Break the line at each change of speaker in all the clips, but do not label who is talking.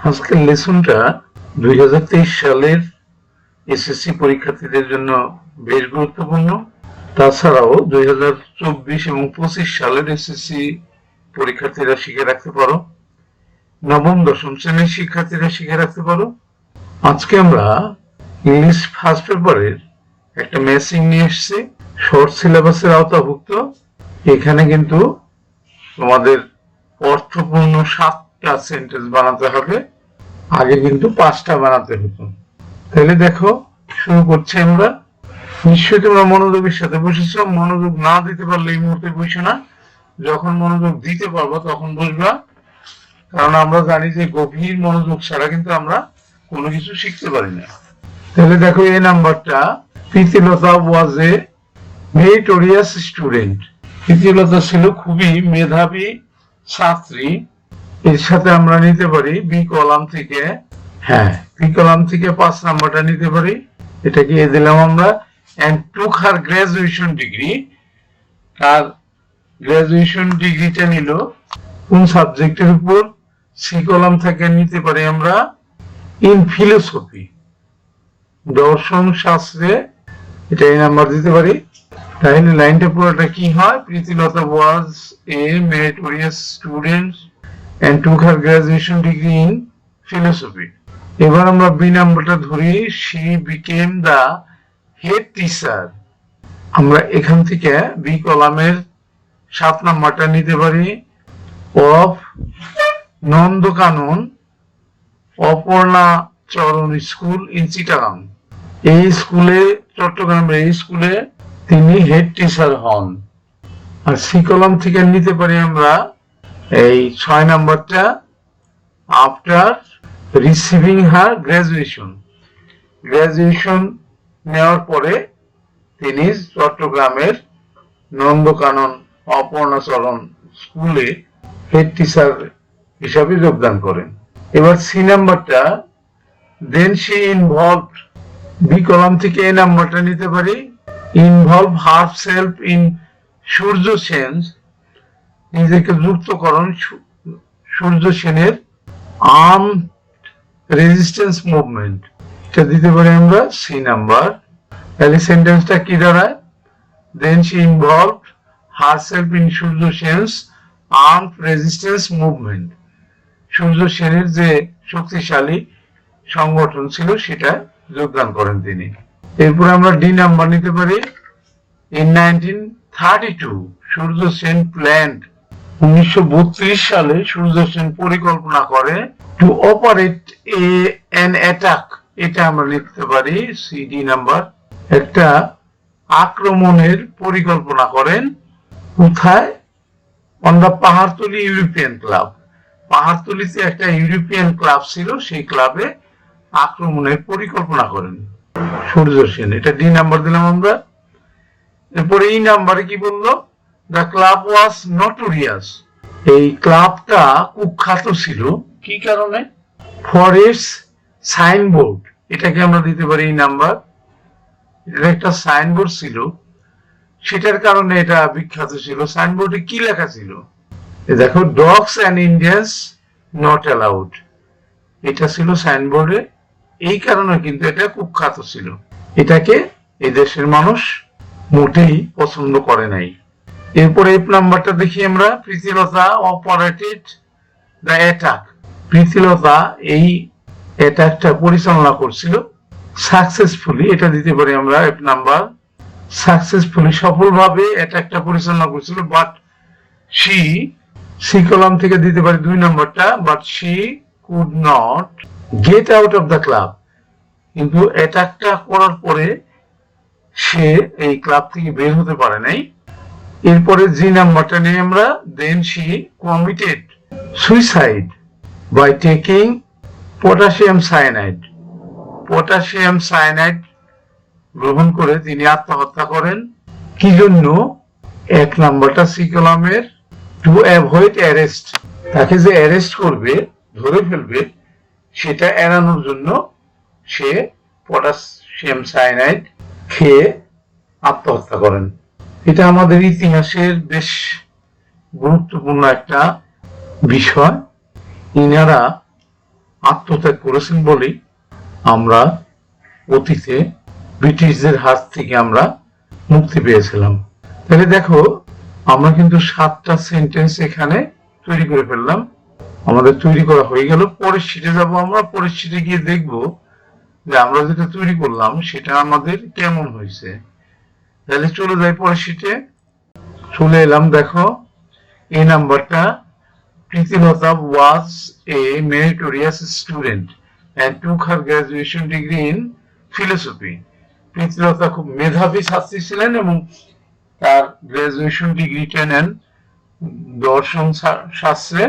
আজকের লেসনটা 2023 সালের এসএসসি পরীক্ষার্থীদের জন্য বেশ গুরুত্বপূর্ণ। তাছাড়াও 2024 এবং 25 সালের এসএসসি পরীক্ষার্থীরা শিখে রাখতে পারো, নবম দশম শ্রেণীর শিক্ষার্থীরা শিখে রাখতে পারো। আজকে আমরা ইংলিশ ফার্স্ট পেপারের একটা ম্যাচিং নিয়ে এসেছি, শর্ট সিলেবাসের আওতাভুক্ত। এখানে কিন্তু তোমাদের অর্থপূর্ণ 7টা সেন্টেন্স বানাতে হবে, আগে কিন্তু 5টা বানাতে হতো। তাহলে দেখো, শুরু করছি আমরা। নিশ্চয়ই তোমরা মনোযোগের সাথে বসেছ, মনোযোগ না দিতে পারলে এই মুহূর্তে বসে না, যখন মনোযোগ দিতে পারবো তখন বসবা। কারণ আমরা জানি যে গভীর মনোযোগ ছাড়া কিন্তু আমরা কোনো কিছু শিখতে পারি না। তাহলে দেখো, এই নাম্বারটা, Pritilata was a meritorious student. Pritilata ছিল খুবই মেধাবী ছাত্রী। এর সাথে আমরা নিতে পারি বি কলাম থেকে, বি কলাম থেকে 5 নাম্বারটা নিতে পারি। এটাকে দিলাম আমরা, and took her graduation degree। R graduation ডিগ্রিটা নিল কোন সাবজেক্টের উপর? সি কলাম থেকে নিতে পারি আমরা ইন ফিলোসফি, দর্শন শাস্ত্রে। এটা এই নাম্বার দিতে পারি। তাহলে লাইনটা পুরোটা কি হয়? Pritilata was a meritorious student and took her graduation degree in philosophy। এবার আমরা বি নাম্বারটা ধরি, she became the head teacher। আমরা এখান থেকে বি কলামের 7 নাম্বারটা নিতে পারি, of Nandankanan Aparnacharan school in Chittagong. এই স্কুলে, চট্টগ্রামের এই স্কুলে তিনি হেড টিচার হন। আর সি কলাম থেকে নিতে পারি আমরা এই 6 নাম্বারটা, আফটার রিসিভিং হার গ্রাজুয়েশন। গ্রাজুয়েশন নেওয়ার পরে তিনি চট্টগ্রামের নন্দকানন অপর্ণাচরণ স্কুলে হেড টিচার হিসাবে যোগদান করেন। এবার সি নাম্বারটা, দেন শি ইনভলভড। বি কলাম থেকে এই নাম্বারটা নিতে পারি, involve herself in Surya Sen, নিজেকে যুক্তকরণ সূর্য সেনের আর্ম রেজিস্ট্যান্স মুভমেন্ট। এটা দিতে পারি আমরা সি নাম্বার। তাহলে সেন্টেন্সটা কি দাঁড়ায়? Then she involved herself in Surya Sen's arm resistance movement. Surya সেনের যে শক্তিশালী সংগঠন ছিল সেটা যোগদান করেন তিনি। এরপর আমরা ডি নাম্বার নিতে পারি, ইন 1932 সূর্য সেন প্ল্যান্ড। 1932 সালে সূর্য সেন পরিকল্পনা করে টু অপারেট এন অ্যাটাক। এটা আমরা লিখতে পারি সিডি নাম্বার। একটা আক্রমণের পরিকল্পনা করেন। কোথায়? On the Pahartali European club. পাহাড়তলিতে একটা ইউরোপিয়ান ক্লাব ছিল, সেই ক্লাবে আক্রমণের পরিকল্পনা করেন সূর্য সেন। এটা ডি নাম্বার দিলাম আমরা। এরপরে এই নাম্বারে কি বললো? The club was notorious. এই ক্লাবটা কুখ্যাত ছিল। কি কারণে? For its signboard. এটাকে আমরা দিতে পারি এই নাম্বার। এটা একটা সাইনবোর্ড ছিল, সেটার কারণে এটা বিখ্যাত ছিল। সাইনবোর্ডে কি লেখা ছিল? দেখো, dogs and Indians not allowed. এটা ছিল সাইনবোর্ডে, এই কারণে কিন্তু এটা কুখ্যাত ছিল। এটাকে এই দেশের মানুষ মোটেই পছন্দ করে নাই। এরপরে এফ নাম্বারটা দেখি আমরা, Pritilata operated the attack. Pritilata এই অ্যাটাকটা পরিচালনা করছিল সাকসেসফুলি। এটা দিতে পারি আমরা এফ নাম্বার। সাকসেসফুলি, সফলভাবে অ্যাটাকটা পরিচালনা করছিল। বাট শি, সি কলাম থেকে দিতে পারি 2 নাম্বারটা, but she could not get out of the club. কিন্তু অ্যাটাকটা করার পরে সে এই ক্লাব থেকে বের হতে পারে নাই। এরপরে জি নাম্বারটা নিয়ে আমরা, then she committed suicide by taking potassium cyanide. Potassium cyanide গ্রহণ করে তিনি আত্মহত্যা করেন। কি জন্য? 1 নাম্বারটা সি কলামের, টু অ্যাভয়েড অ্যারেস্ট। তাকে যে অ্যারেস্ট করবে, ধরে ফেলবে, সেটা এড়ানোর জন্য সে পটাশিয়াম সায়ানাইড খেয়ে আত্মহত্যা করেন। এটা আমাদের ইতিহাসের বেশ গুরুত্বপূর্ণ একটা বিষয়। ইনারা আত্মত্যাগ করেছেন বলেই আমরা অতীতে ব্রিটিশদের হাত থেকে আমরা মুক্তি পেয়েছিলাম। তাহলে দেখো আমরা কিন্তু 7টা সেন্টেন্স এখানে তৈরি করে ফেললাম। আমাদের তৈরি করা হয়ে গেল। পরের শিটে যাব আমরা। পরের শিটে গিয়ে দেখব যে আমরা যেটা তৈরি করলাম সেটা আমাদের কেমন হয়েছে। তাহলে চলে যাই পরের শিটে। চলে এলাম। দেখো এই নাম্বারটা, Pritilata was a meritorious student and took her graduation degree in philosophy. Pritilata খুব মেধাবী ছাত্রী ছিলেন এবং তার গ্রাজুয়েশন ডিগ্রিটা নেন দর্শন শাস্ত্রে।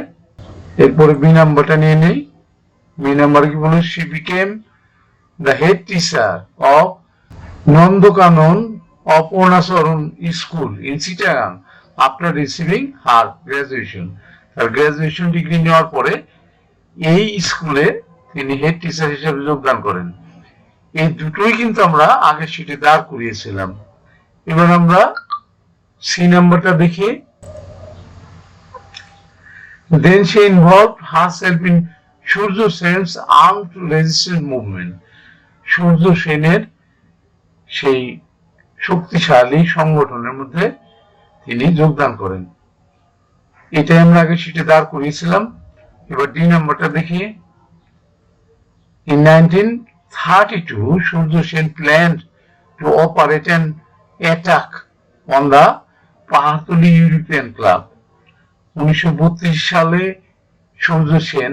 এরপরে বি নাম্বারটা নিয়ে নেই। বি নাম্বার কি বলে, she became the head teacher of Nandankanan Aparnacharan school in Chittagong after receiving her graduation. তার গ্রাজুয়েশন ডিগ্রি নেওয়ার পরে এই স্কুলে তিনি হেড টিচার হিসেবে যোগদান করেন। এই দুটোই কিন্তু আমরা আগের শিটে দাঁড় করিয়েছিলাম। এবার আমরা সি নাম্বারটা দেখি। Then she involved herself in Surya Sen's armed resistance movement. Surya সেনের সেই শক্তিশালী সংগঠনের মধ্যে তিনি যোগদান করেন। এটাই আমরা আগে শিটে দাঁড় করিয়েছিলাম। এবার ডি নাম্বারটা দেখি। In 1932, Surya Sen planned to operate an attack on the Pahartali European club. 1932 সালে সূর্য সেন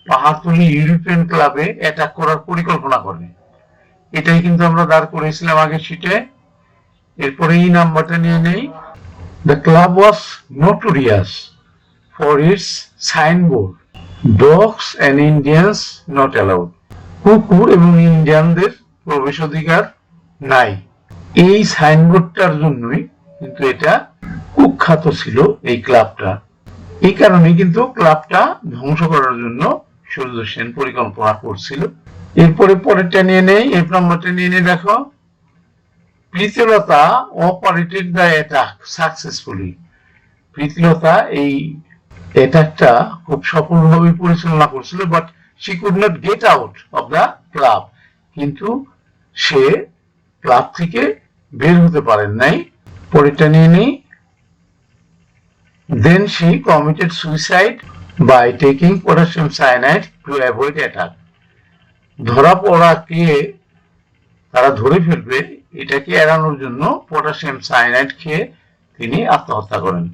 পাহাড়তলী ইউরোপিয়ান ক্লাবে অ্যাটাক করার পরিকল্পনা করেন। এটাই কিন্তু আমরা দাঁড় করেছিলাম আগের শিটে। এরপরে এই নাম্বারটা নিয়ে নেই। The club was notorious for its signboard, dogs and Indians not allowed. কুকুর এবং ইন্ডিয়ানদের প্রবেশ অধিকার নাই। এই সাইনবোর্ডটার জন্যই কিন্তু এটা কুখ্যাত ছিল এই ক্লাবটা। এই কারণে কিন্তু ক্লাবটা ধ্বংস করার জন্য সূর্য সেন পরিকল্পনা করছিল। এরপরে পরেরটা নিয়ে নেই। এই নাম্বারটা নিয়ে নেই। দেখো Pritilata operated the attack successfully. Pritilata এই অ্যাটাকটা খুব সফলভাবে পরিচালনা করছিল, but she could not get out of the club. কিন্তু সে ক্লাব থেকে বের হতে পারেন নাই। পরেরটা নিয়ে নেই। Then she committed suicide by taking potassium cyanide to avoid attack. ধরা পড়াকে তারা ধরে ফেলবে এটাকে এড়ানোর জন্য পটাশিয়াম সায়ানাইড খেয়ে তিনি আত্মহত্যা করেন।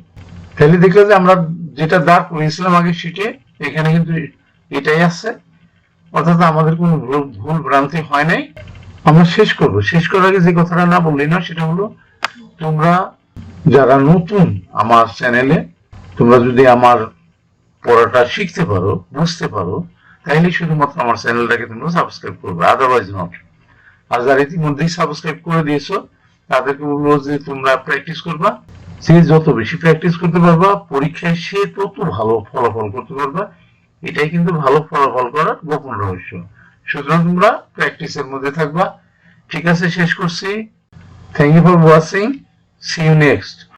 তাহলে দেখলে যে আমরা যেটা দাঁড় করেছিলাম আগে শিটে এখানে কিন্তু এটাই আছে, অর্থাৎ আমাদের কোনো ভুল ভ্রান্তি হয় নাই। আমরা শেষ করব। শেষ করার আগে যে কথাটা না বললি না সেটা হলো, তোমরা যারা নতুন আমার চ্যানেলে, তোমরা যদি আমার পড়াটা শিখতে পারো, বুঝতে পারো, তাহলে শুধুমাত্র আমার চ্যানেলটাকে তোমরা সাবস্ক্রাইব করবে, আদারওয়াইজ নট। আর যারা ইতিমধ্যেই সাবস্ক্রাইব করে দিয়েছো তাদেরকে বলবো যে তোমরা প্র্যাকটিস করবা। সে যত বেশি প্র্যাকটিস করতে পারবা পরীক্ষায় সে তত ভালো ফলাফল করতে পারবা। এটাই কিন্তু ভালো ফলাফল করার গোপন রহস্য। সুতরাং তোমরা প্র্যাকটিসের মধ্যে থাকবা। ঠিক আছে, শেষ করছি। Thank you for watching. See you next.